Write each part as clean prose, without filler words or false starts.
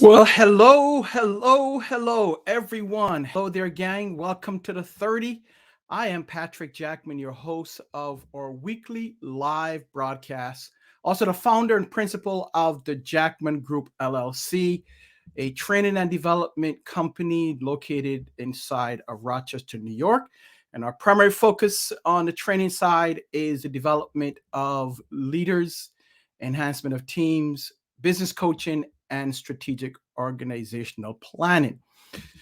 Well, hello, everyone. Hello there, gang. Welcome to the 30. I am Patrick Jackman, your host of our weekly live broadcast. Also, the founder and principal of the Jackman Group LLC, a training and development company located inside of Rochester, New York. And our primary focus on the training side is the development of leaders, enhancement of teams, business coaching, and strategic organizational planning.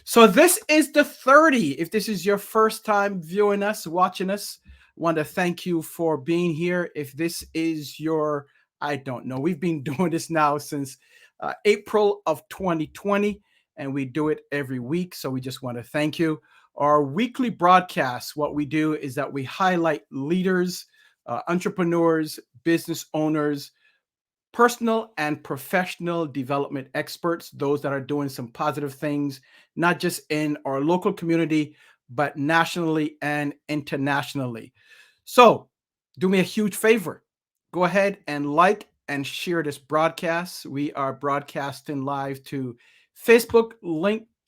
So this is the 30. If this is your first time viewing us, watching us, I want to thank you for being here. If this is your, I don't know, we've been doing this now since April of 2020, and we do it every week. So we just want to thank you. Our weekly broadcast, what we do is that we highlight leaders, entrepreneurs, business owners, personal and professional development experts, those that are doing some positive things, not just in our local community, but nationally and internationally. So do me a huge favor. Go ahead and like and share this broadcast. We are broadcasting live to Facebook,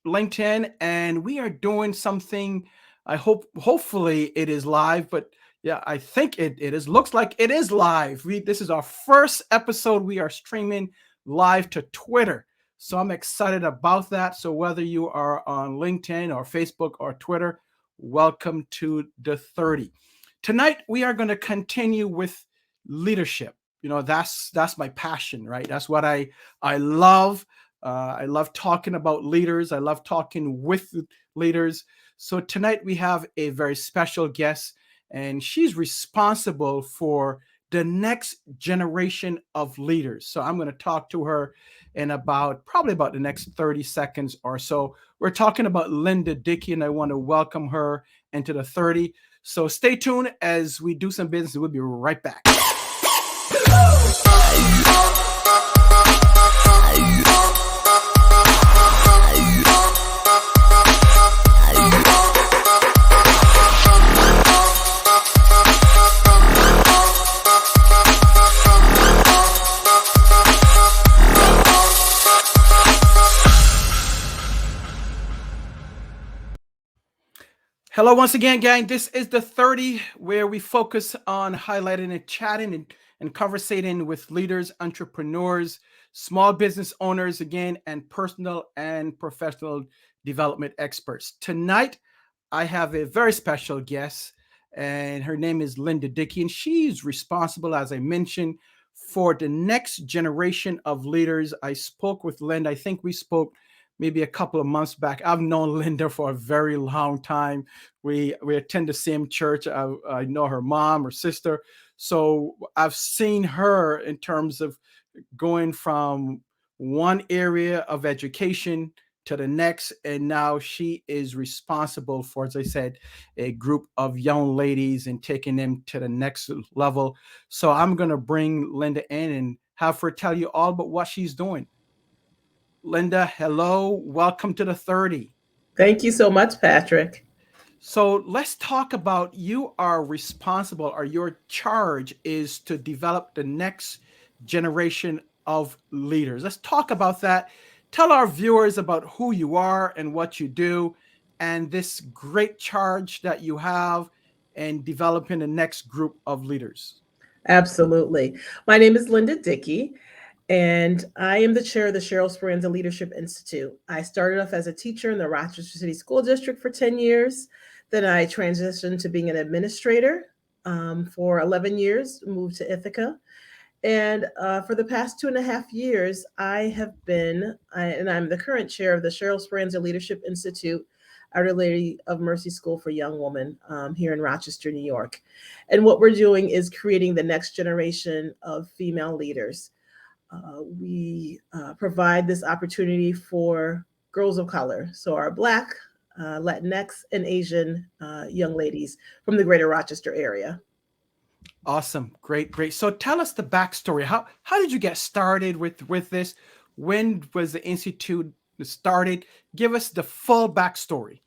LinkedIn, and we are doing something. Hopefully it is live, but yeah, I think it is. Looks like it is live. This is our first episode. We are streaming live to Twitter. So I'm excited about that. So whether you are on LinkedIn or Facebook or Twitter, welcome to the 30. Tonight, we are going to continue with leadership. You know, that's my passion, right? That's what I love. I love talking about leaders. I love talking with leaders. So tonight we have a very special guest, and she's responsible for the next generation of leaders. So I'm going to talk to her in probably about the next 30 seconds or so. We're talking about Linda Dickey, and I want to welcome her into the 30. So stay tuned as we do some business. We'll be right back. Hello, once again, gang. This is the 30, where we focus on highlighting and chatting and conversating with leaders, entrepreneurs, small business owners, again, and personal and professional development experts. Tonight, I have a very special guest, and her name is Linda Dickey, and she's responsible, as I mentioned, for the next generation of leaders. I spoke with Linda. I think we spoke maybe a couple of months back. I've known Linda for a very long time. We attend the same church. I know her mom, her sister. So I've seen her in terms of going from one area of education to the next. And now she is responsible for, as I said, a group of young ladies and taking them to the next level. So I'm going to bring Linda in and have her tell you all about what she's doing. Linda, hello. Welcome to the 30. Thank you so much, Patrick. So let's talk about, you are responsible, or your charge is to develop the next generation of leaders. Let's talk about that. Tell our viewers about who you are and what you do, and this great charge that you have in developing the next group of leaders. Absolutely. My name is Linda Dickey, and I am the chair of the Cheryl Speranza Leadership Institute. I started off as a teacher in the Rochester City School District for 10 years. Then I transitioned to being an administrator for 11 years, moved to Ithaca. And for the past 2.5 years, and I'm the current chair of the Cheryl Speranza Leadership Institute, Our Lady of Mercy School for Young Women here in Rochester, New York. And what we're doing is creating the next generation of female leaders. We provide this opportunity for girls of color, so our Black, Latinx, and Asian young ladies from the greater Rochester area. Awesome. Great. So tell us the backstory. How did you get started with this? When was the Institute started? Give us the full backstory.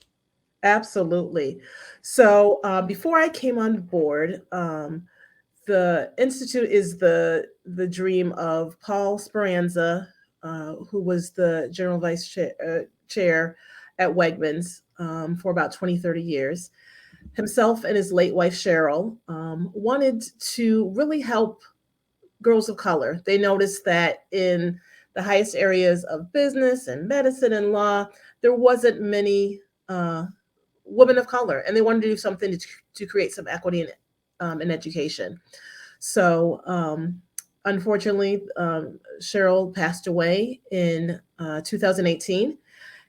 Absolutely. So before I came on board, the Institute is the dream of Paul Speranza, who was the general vice chair at Wegmans for about 20, 30 years. Himself and his late wife, Cheryl, wanted to really help girls of color. They noticed that in the highest areas of business and medicine and law, there wasn't many women of color, and they wanted to do something to create some equity in education. So, unfortunately, Cheryl passed away in 2018,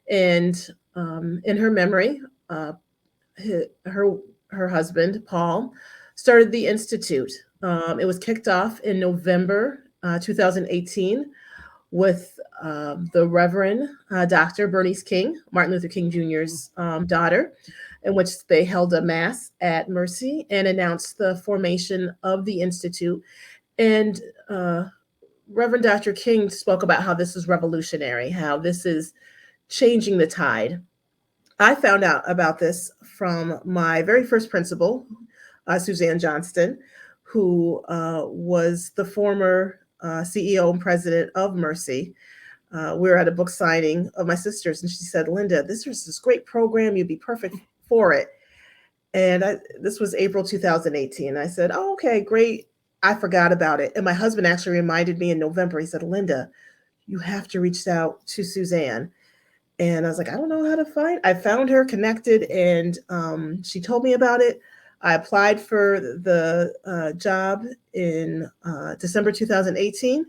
and in her memory, her her husband Paul started the institute. It was kicked off in November 2018 with the Reverend Dr. Bernice King, Martin Luther King Jr.'s daughter, in which they held a mass at Mercy and announced the formation of the institute. And Reverend Dr. King spoke about how this is revolutionary, how this is changing the tide. I found out about this from my very first principal, Suzanne Johnston, who was the former CEO and president of Mercy. We were at a book signing of my sister's, and she said, "Linda, this is this great program. You'd be perfect for it." And this was April 2018. I said, "Oh, okay, great." I forgot about it. And my husband actually reminded me in November. He said, "Linda, you have to reach out to Suzanne." And I was like, I don't know how to find. I found her, connected, and she told me about it. I applied for the job in December 2018,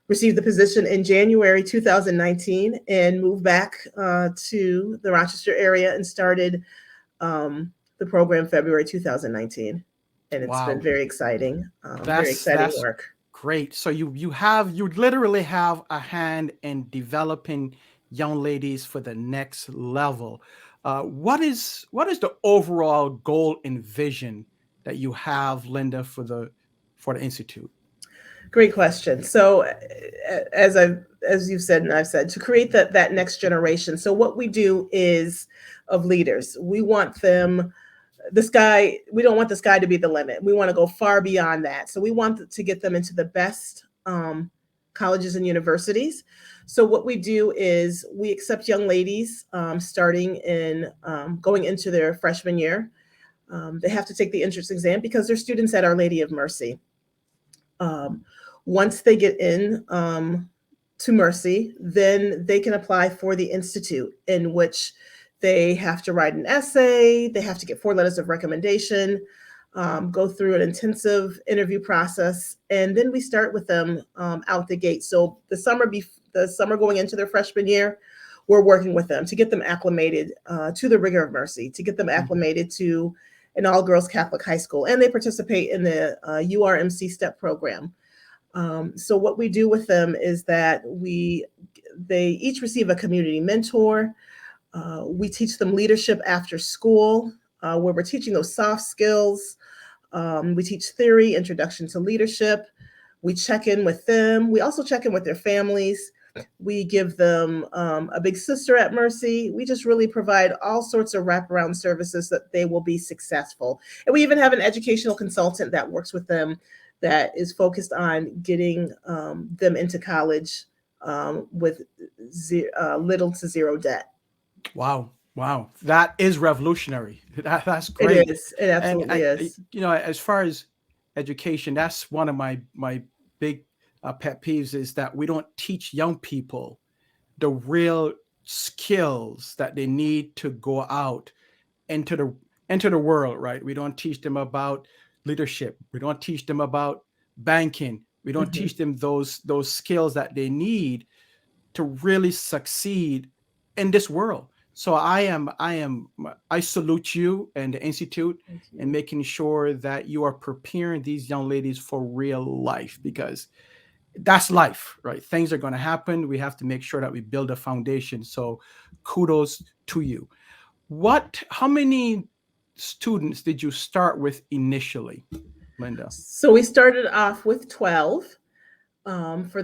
received the position in January 2019, and moved back to the Rochester area and started the program February 2019. And it's been Wow. very exciting That's work. great. So you literally have a hand in developing young ladies for the next level. What is the overall goal and vision that you have, Linda, for the institute? Great question. So, as you've said and I've said, to create that next generation. So, what we do is of leaders. We want them the sky. We don't want the sky to be the limit. We want to go far beyond that. So, we want to get them into the best colleges and universities. So, what we do is we accept young ladies starting in going into their freshman year. They have to take the entrance exam because they're students at Our Lady of Mercy. Um, Once they get in to Mercy, then they can apply for the institute, in which they have to write an essay, they have to get 4 letters of recommendation, go through an intensive interview process, and then we start with them out the gate. So the summer going into their freshman year, we're working with them to get them acclimated to the rigor of Mercy, to get them acclimated to an all-girls Catholic high school, and they participate in the URMC STEP program. So what we do with them is that they each receive a community mentor. We teach them leadership after school, where we're teaching those soft skills. We teach theory, introduction to leadership. We check in with them. We also check in with their families. We give them a big sister at Mercy. We just really provide all sorts of wraparound services that they will be successful. And we even have an educational consultant that works with them that is focused on getting them into college with little to zero debt. Wow. Wow. That is revolutionary. That's It great. is. It And absolutely is. as far as education, that's one of my big pet peeves is that we don't teach young people the real skills that they need to go out into the world, right? We don't teach them about leadership. We don't teach them about banking. We don't Mhm. teach them those skills that they need to really succeed in this world. So I salute you and the institute Thank in you. making sure that you are preparing these young ladies for real life, because that's life, right? Things are going to happen. We have to make sure that we build a foundation. So kudos to you. How many students did you start with initially, Linda? So we started off with 12 for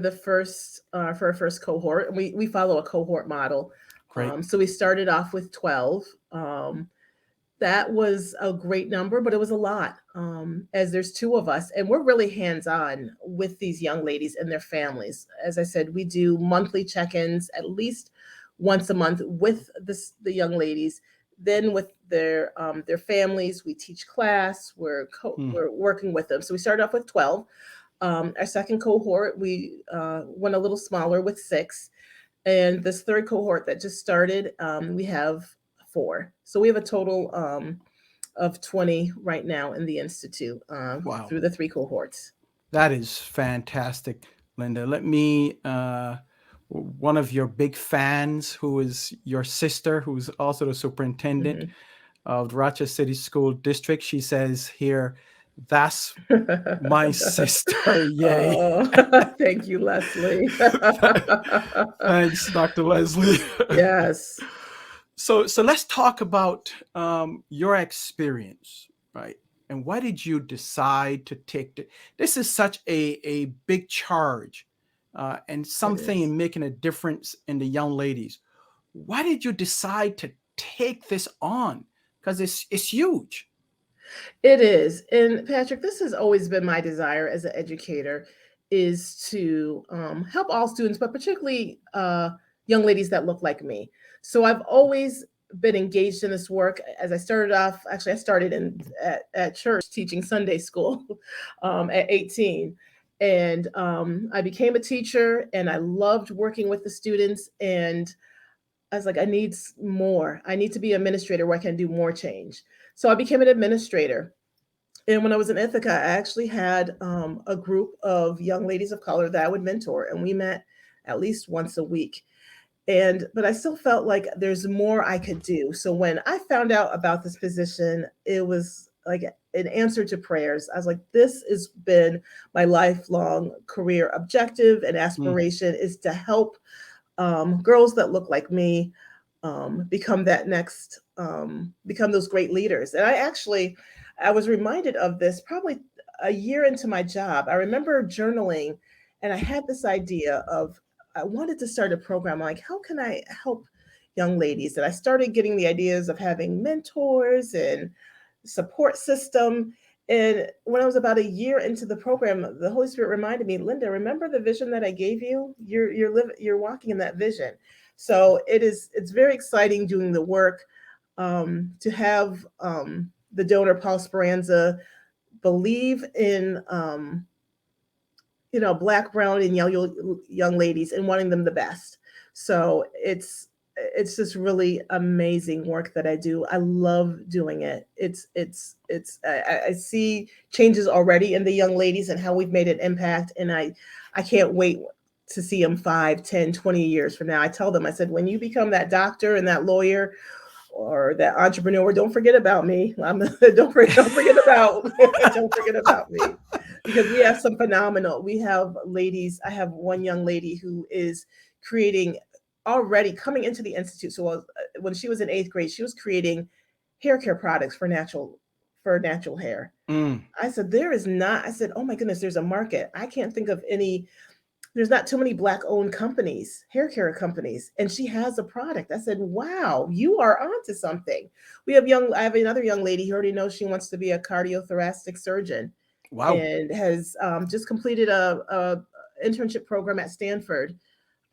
our first cohort. And we follow a cohort model. Great. So we started off with 12. That was a great number, but it was a lot, as there's two of us, and we're really hands-on with these young ladies and their families. As I said, we do monthly check-ins at least once a month with the young ladies. Then with their families, we teach class. Mm. We're working with them. So we started off with 12. Our second cohort, we went a little smaller with 6. And this third cohort that just started, we have 4. So we have a total of 20 right now in the Institute Wow. through the 3 cohorts. That is fantastic, Linda. Let me, one of your big fans, who is your sister, who's also the superintendent Mhm. of the Rochester City School District, she says here, that's my sister. Yay. Oh, thank you, Leslie. Thanks, Dr. Leslie. Yes. So let's talk about your experience, right? And why did you decide to take this? Is such a big charge and It something is. in making a difference in the young ladies. Why did you decide to take this on? Because it's huge. It is. And Patrick, this has always been my desire as an educator is to help all students, but particularly young ladies that look like me. So I've always been engaged in this work. As I started off, actually, I started at church teaching Sunday school at 18. And I became a teacher and I loved working with the students. And I was like, I need more. I need to be an administrator where I can do more change. So I became an administrator. And when I was in Ithaca, I actually had a group of young ladies of color that I would mentor, and we met at least once a week. But I still felt like there's more I could do. So when I found out about this position, it was like an answer to prayers. I was like, this has been my lifelong career objective and Mm. aspiration is to help girls that look like me become that next, become those great leaders. And I was reminded of this probably a year into my job. I remember journaling, and I had this idea of I wanted to start a program. Like, how can I help young ladies? And I started getting the ideas of having mentors and support system. And when I was about a year into the program, the Holy Spirit reminded me, Linda, remember the vision that I gave you? You're walking in that vision. So it's very exciting doing the work to have the donor Paul Speranza believe in Black, brown, and young ladies and wanting them the best. So it's just really amazing work that I do. I love doing it. I see changes already in the young ladies and how we've made an impact, and I can't wait to see them 5, 10, 20 years from now. I tell them, I said, when you become that doctor and that lawyer or that entrepreneur, don't forget about me. Don't forget about don't forget about me, because we have some phenomenal. We have ladies. I have one young lady who is creating already coming into the institute. So when she was in 8th grade, she was creating hair care products for natural hair. Mm. I said, there is not. I said, oh my goodness, there's a market. I can't think of any. There's not too many Black owned companies, hair care companies, and she has a product. I said, wow, you are onto something. I have another young lady who already knows she wants to be a cardiothoracic surgeon Wow. and has just completed a internship program at Stanford.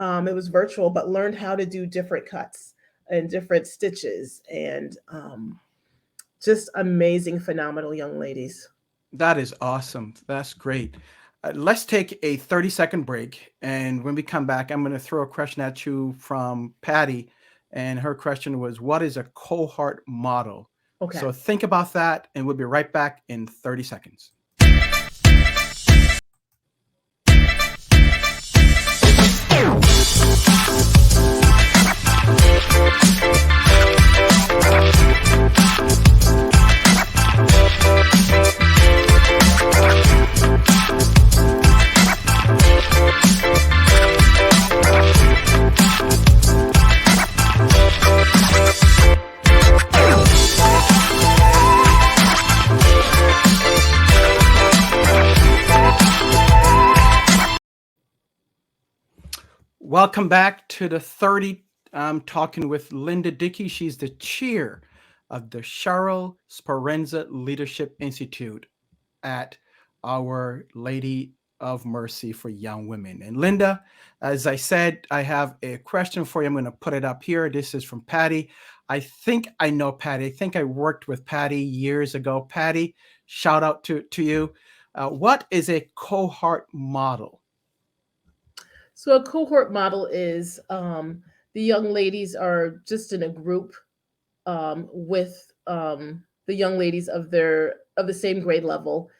It was virtual, but learned how to do different cuts and different stitches and just amazing, phenomenal young ladies. That is awesome. That's great. Let's take a 30-second break. And when we come back, I'm going to throw a question at you from Patty. And her question was, what is a cohort model? Okay. So think about that, and we'll be right back in 30 seconds. Welcome back to the 30. I'm talking with Linda Dickey. She's the chair of the Cheryl Speranza Leadership Institute at Our Lady of Mercy for Young Women. And Linda, as I said, I have a question for you. I'm going to put it up here. This is from Patty. I think I know Patty. I think I worked with Patty years ago. Patty, shout out to you. What is a cohort model? So a cohort model is the young ladies are just in a group with the young ladies of the same grade level,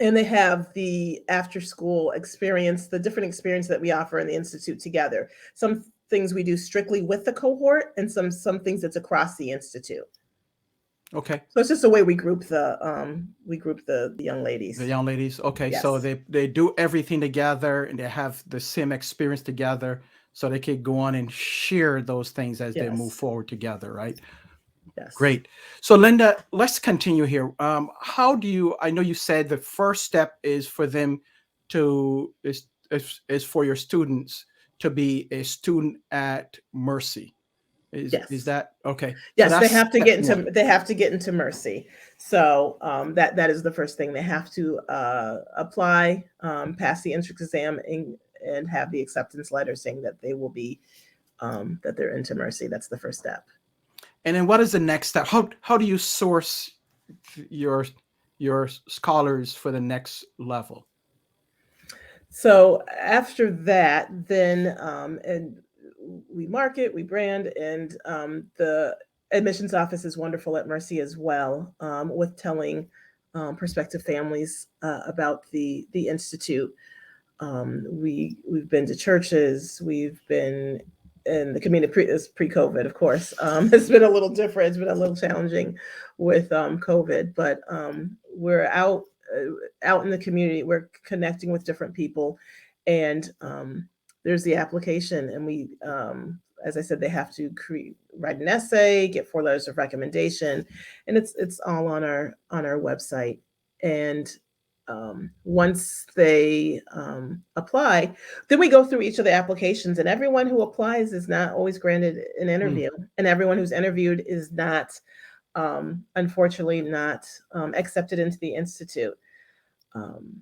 and they have the after school experience, the different experience that we offer in the institute together. Some things we do strictly with the cohort, and some things that's across the institute. Okay. So it's just the way we group the young The ladies. young ladies. Okay. So Yes. they do everything together and they have the same experience together so they can go on and share those things as they move Yes. forward together, right? Yes. Great. So, Linda, let's continue here. How do you? I know you said the first step is for them to is for your students to be a student at Mercy. Is Yes. that okay? So Yes, they that's have to step get one. into Mercy. So that is the first thing. They have to apply, pass the entrance exam, and have the acceptance letter saying that they will be that they're into Mercy. That's the first step. And then what is the next step? How do you source your your scholars for the next level? So after that, then and we market, we brand, and the admissions office is wonderful at Mercy as well, with telling prospective families about the institute. We've been to churches, we've been in the community pre-COVID, of course. It's been a little different. It's been a little challenging with COVID, but we're out in the community. We're connecting with different people, and there's the application, and we, as I said, they have to write an essay, get 4 letters of recommendation, and it's all on our website. And once they apply, then we go through each of the applications, and everyone who applies is not always granted an Mm, interview, and everyone who's interviewed is not, unfortunately, not accepted into the institute. Um,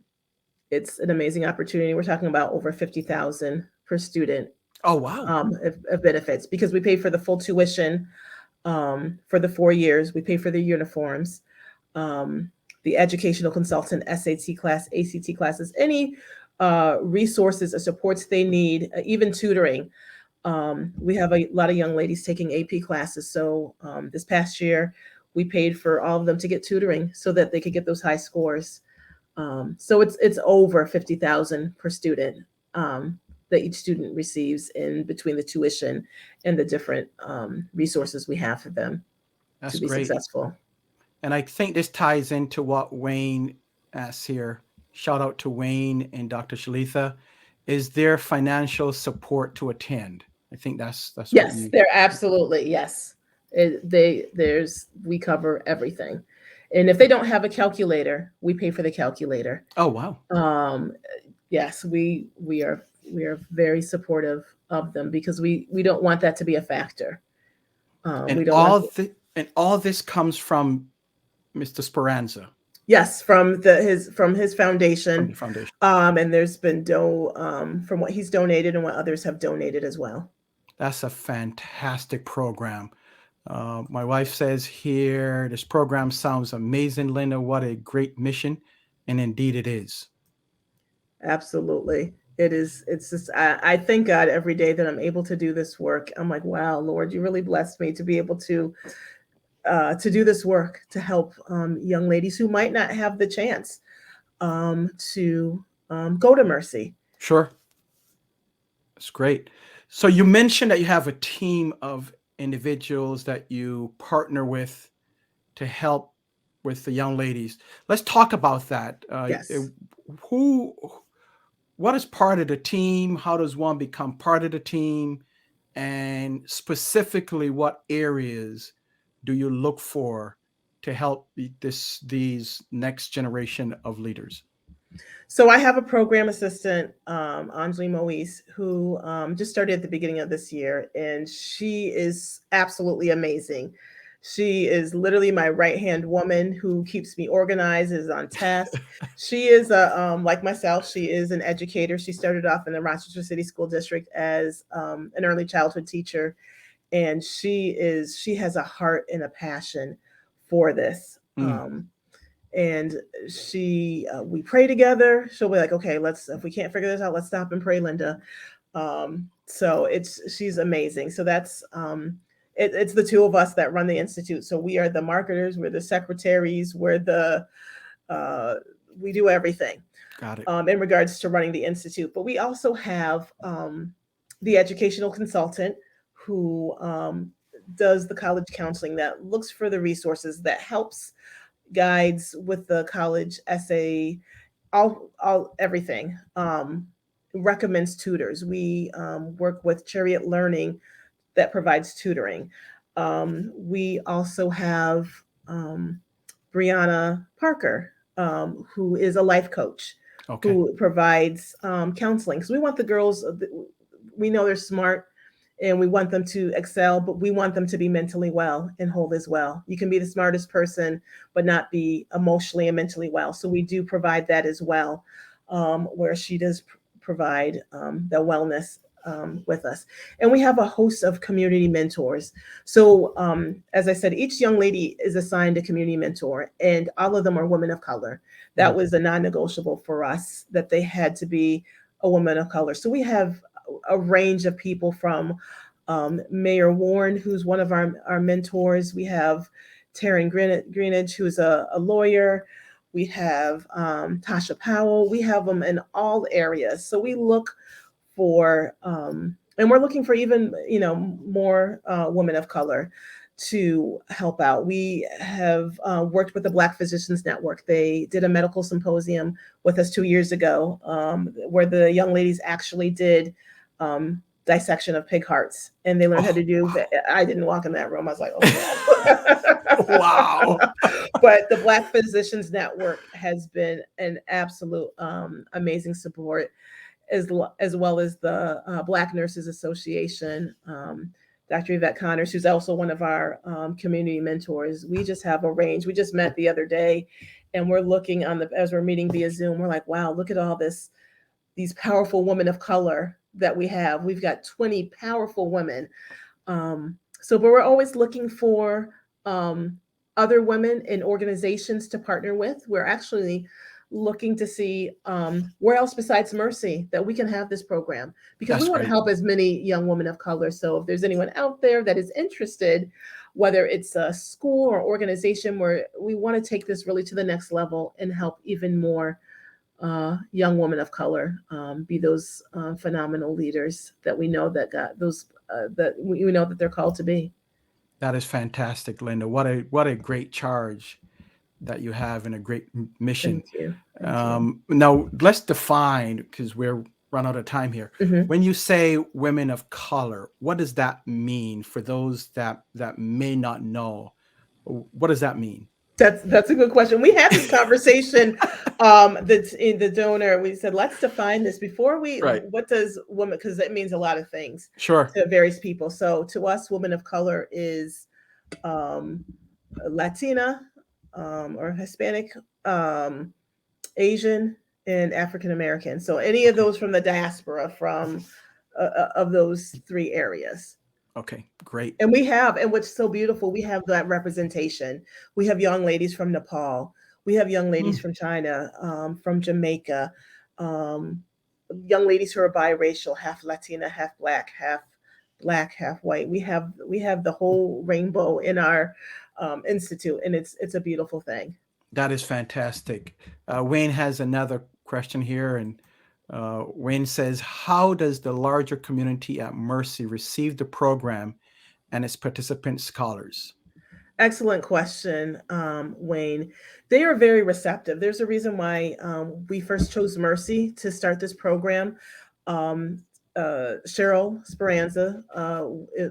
it's an amazing opportunity. We're talking about over 50,000 per student oh wow. of benefits, because we pay for the full tuition for the 4 years. We pay for the uniforms, um, the educational consultant, SAT class, ACT classes, any resources or supports they need, even tutoring. We have a lot of young ladies taking AP classes. So this past year, we paid for all of them to get tutoring so that they could get those high scores. So it's over 50,000 per student, that each student receives in between the tuition and the different resources we have for them to That's be great. successful. And I think this ties into what Wayne asks here. Shout out to Wayne and Dr. Shalitha. Is there financial support to attend? I think that's what Yes, you. they're absolutely, yes. We cover everything. And if they don't have a calculator, we pay for the calculator. Oh wow. Um, yes, we are very supportive of them, because we don't want that to be a factor. And We don't want all this comes from Mr. Speranza Yes, from his from foundation, the foundation. and there's been from what he's donated and what others have donated as well. That's a fantastic program. My wife says here, this program sounds amazing, Linda. What a great mission. And indeed it is. Absolutely. It is. It's just, I thank God every day that I'm able to do this work. I'm like, wow, Lord, you really blessed me to be able to do this work to help young ladies who might not have the chance to go to Mercy. Sure. That's great. So you mentioned that you have a team of individuals that you partner with to help with the young ladies. Let's talk about that. Yes. Who, what is part of the team? How does one become part of the team? And specifically, what areas do you look for to help these next generation of leaders? So I have a program assistant, Anjali Moise, who just started at the beginning of this year, and she is absolutely amazing. She is literally my right-hand woman who keeps me organized, is on task. She is like myself, she is an educator. She started off in the Rochester City School District as an early childhood teacher, and she has a heart and a passion for this. Mm, And we pray together. She'll be like, okay, if we can't figure this out, let's stop and pray, Linda. So she's amazing. So it's the two of us that run the institute. So we are the marketers, we're the secretaries, uh, we do everything got it. in regards to running the institute. But we also have the educational consultant who does the college counseling, that looks for the resources, that helps guides with the college essay, all everything. Recommends tutors. We work with Chariot Learning that provides tutoring. We also have um, Brianna Parker, who is a life coach, Okay. who provides counseling. So we want the girls, we know they're smart and we want them to excel, but we want them to be mentally well and whole as well. You can be the smartest person, but not be emotionally and mentally well. So we do provide that as well, where she does provide the wellness with us. And we have a host of community mentors. So, as I said, each young lady is assigned a community mentor, and all of them are women of color. That Mm, was a non negotiable for us, that they had to be a woman of color. So, we have a range of people from Mayor Warren, who's one of our mentors. We have Taryn Greenidge, who's a lawyer. We have Tasha Powell. We have them in all areas. So we look for, and we're looking for even, more women of color to help out. We have worked with the Black Physicians Network. They did a medical symposium with us 2 years ago, where the young ladies actually did dissection of pig hearts, and they learned how oh, to do. wow. I didn't walk in that room. I was like, oh Wow. God. But the Black Physicians Network has been an absolute amazing support, as well as the Black Nurses Association. Dr. Yvette Connors, who's also one of our community mentors. We just have a range. We just met the other day, and we're looking as we're meeting via Zoom. We're like, wow, look at all these powerful women of color that we have. We've got 20 powerful women. But we're always looking for other women in organizations to partner with. We're actually looking to see where else besides Mercy that we can have this program, because we That's want to great. help as many young women of color. So if there's anyone out there that is interested, whether it's a school or organization, where we want to take this really to the next level and help even more young women of color be those phenomenal leaders that we know that got those that we know that they're called to be. That is fantastic, Linda. What a great charge that you have and a great mission. Thank you. Thank you. Now let's define, because we're run out of time here. Mhm. When you say women of color, what does that mean for those that may not know? What does that mean? That's a good question. We had this conversation that's in the donor. We said, let's define this before Right. what does woman, because it means a lot of things Sure. to various people. So to us, women of color is um, Latina or Hispanic, um, Asian, and African American. So any of Okay. those from the diaspora, from of those three areas. Okay. Great. And what's so beautiful, we have that representation. We have young ladies from Nepal. We have young ladies Mm, from China, from Jamaica, um, young ladies who are biracial, half Latina, half black, half white. We have the whole rainbow in our institute, and it's a beautiful thing. that is fantastic. Wayne has another question here, and Wayne says, "How does the larger community at Mercy receive the program and its participant scholars?" Excellent question, Wayne. They are very receptive. There's a reason why we first chose Mercy to start this program. Um, Cheryl Speranza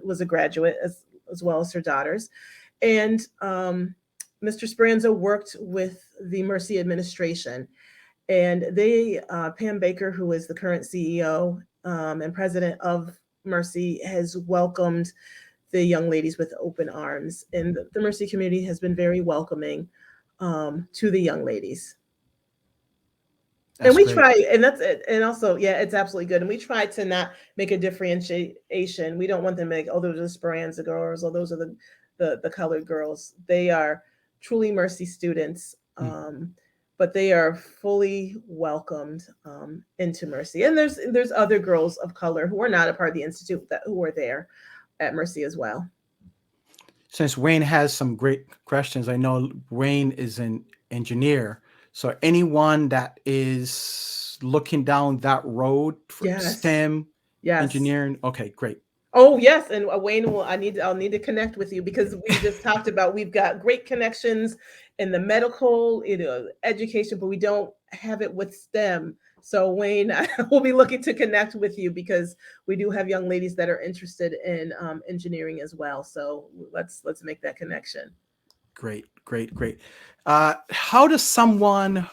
was a graduate, as well as her daughters. And Mr. Speranza worked with the Mercy administration. And Pam Baker, who is the current CEO and president of Mercy, has welcomed the young ladies with open arms. And the Mercy community has been very welcoming to the young ladies. And That's we great. try, and that's it. And also, yeah, it's absolutely good. And we try to not make a differentiation. We don't want them to make, oh, those are the Speranza girls, or those are the colored girls. They are truly Mercy students, but they are fully welcomed into Mercy. And there's other girls of color who are not a part of the institute who are there at Mercy as well. Since Wayne has some great questions, I know Wayne is an engineer. So anyone that is looking down that road for Yes. STEM, Yes. engineering, okay, great. Oh yes, and Wayne I'll need to connect with you, because we just talked about, we've got great connections in the medical, education, but we don't have it with STEM. So Wayne, I will be looking to connect with you, because we do have young ladies that are interested in engineering as well. So let's make that connection. Great. How does someone,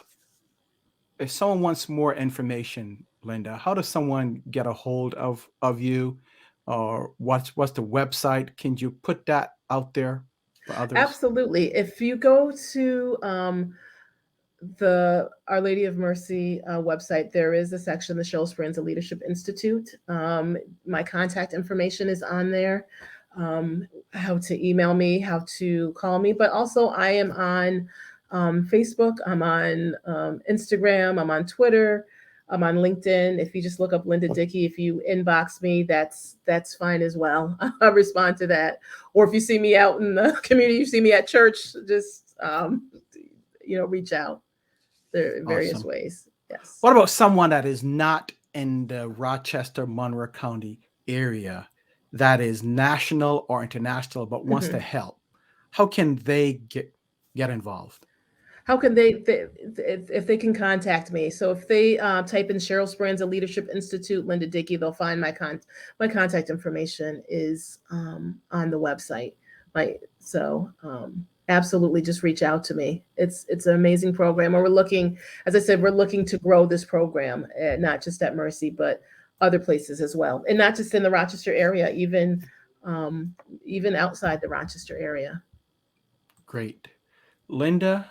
if someone wants more information, Linda, how does someone get a hold of you? Or what's the website? Can you put that out there for others? Absolutely. If you go to the Our Lady of Mercy website, there is a section, the Cheryl Speranza Leadership Institute. My contact information is on there. How to email me, how to call me, but also I am on Facebook, I'm on Instagram, I'm on Twitter, I'm on LinkedIn. If you just look up Linda Dickey, if you inbox me, that's fine as well. I'll respond to that. Or if you see me out in the community, you see me at church, just reach out. There are various Awesome. ways. Yes. What about someone that is not in the Rochester, Monroe County area, that is national or international, but wants to help? How can they get involved? How can they if they can contact me? So if they type in Cheryl Speranza Leadership Institute, Linda Dickey, they'll find my contact information is on the website. Absolutely, just reach out to me. It's an amazing program. We're looking, as I said, we're looking to grow this program, not just at Mercy, but other places as well, and not just in the Rochester area, even outside the Rochester area. Great. Linda,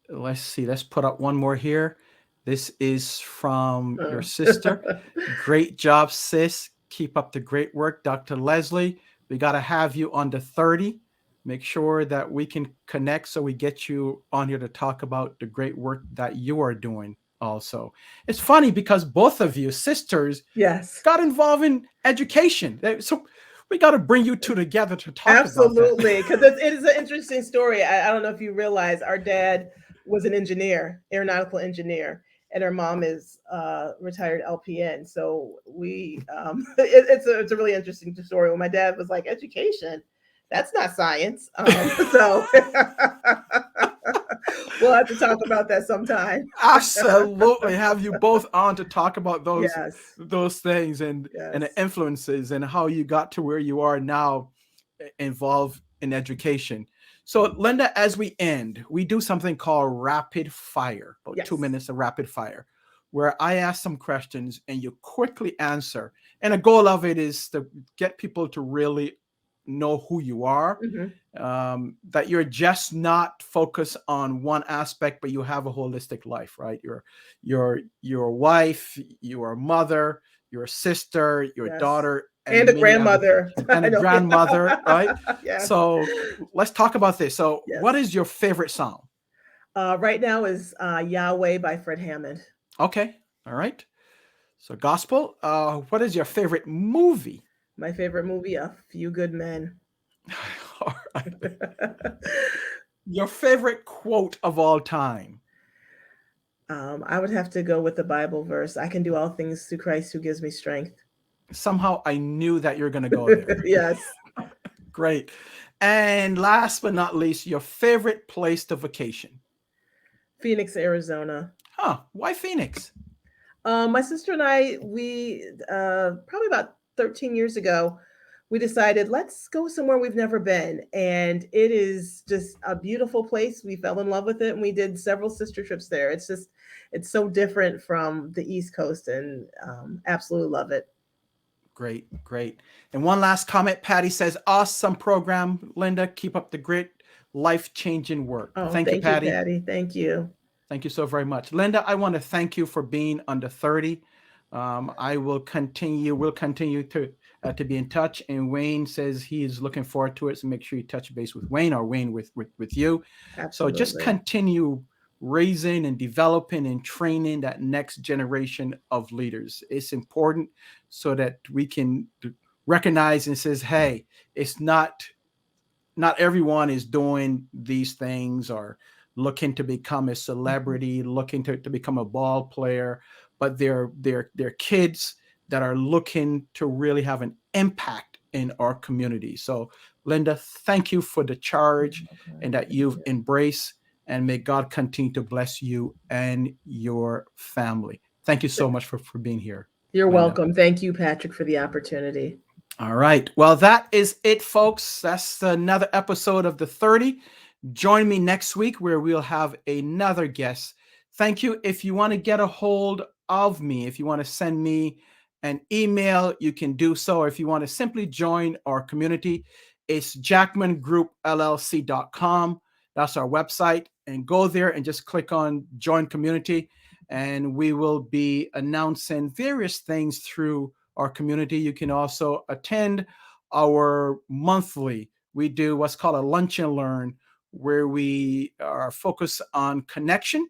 let's see. Let's put up one more here. This is from your sister. Great job, sis. Keep up the great work. Dr. Leslie, we got to have you on the 30. Make sure that we can connect so we get you on here to talk about the great work that you are doing also. It's funny because both of you, sisters, yes, got involved in education. So we got to bring you two together to talk absolutely, about that. because it is an interesting story. I don't know if you realize, our dad was an engineer, aeronautical engineer, and our mom is retired LPN. So we it's a really interesting story. When my dad was like, education, that's not science. So we'll have to talk about that sometime. Absolutely, have you both on to talk about those those things and the influences and how you got to where you are now, involved in education. So Linda, as we end, we do something called rapid fire, about 2 minutes of rapid fire, where I ask some questions and you quickly answer. And the goal of it is to get people to really know who you are, that you're just not focused on one aspect, but you have a holistic life, right? You're a wife, you're a mother, you're a sister, you're a daughter, and a grandmother, and a grandmother, right? Yeah. So let's talk about this. So what is your favorite song? Right now is Yahweh by Fred Hammond. Okay. All right. So gospel. What is your favorite movie? My favorite movie, A Few Good Men. All right. Your favorite quote of all time? I would have to go with the Bible verse. I can do all things through Christ who gives me strength. Somehow I knew that you're going to go there. Yes. Great. And last but not least, your favorite place to vacation? Phoenix, Arizona. Huh. Why Phoenix? My sister and I, we probably about 13 years ago, we decided, let's go somewhere we've never been. And it is just a beautiful place. We fell in love with it, and we did several sister trips there. It's so different from the East Coast, and absolutely love it. Great, great. And one last comment. Patty says, awesome program, Linda. Keep up the great life-changing work. Oh, Thank you, thank you, Patty. Patty. Thank you. Thank you so very much. Linda, I want to thank you for being under 30. We'll continue to be in touch. And Wayne says he is looking forward to it. So make sure you touch base with Wayne, or Wayne with you. Absolutely. So just continue raising and developing and training that next generation of leaders. It's important so that we can recognize and says, hey, it's not everyone is doing these things or looking to become a celebrity, looking to become a ball player, but they're kids that are looking to really have an impact in our community. So Linda, thank you for the charge and that you've embraced, and may God continue to bless you and your family. Thank you so much for being here. You're Linda. welcome. Thank you, Patrick, for the opportunity. All right. Well, that is it, folks. That's another episode of the 30. Join me next week where we'll have another guest. Thank you. If you want to get a hold of me, if you want to send me an email, you can do so. Or if you want to simply join our community, it's jackmangroup.llc.com. That's our website. And go there and just click on Join Community. And we will be announcing various things through our community. You can also attend our monthly, we do what's called a lunch and learn, where we are focused on connection,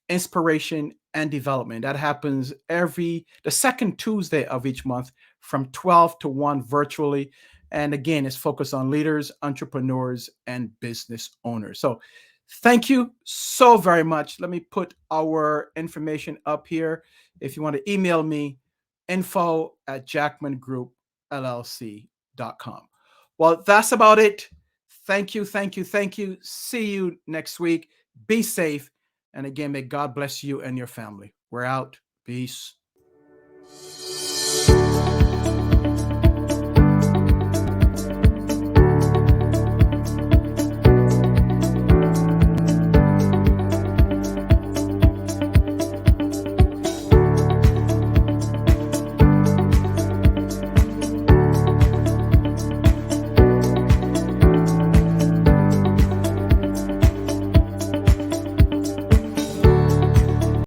inspiration, and development. That happens the second Tuesday of each month from 12 to 1 virtually. And again, it's focused on leaders, entrepreneurs, and business owners. So thank you so very much. Let me put our information up here. If you want to email me, info@jackmangroup.llc.com. Well, that's about it. Thank you. See you next week. Be safe. And again, may God bless you and your family. We're out. Peace.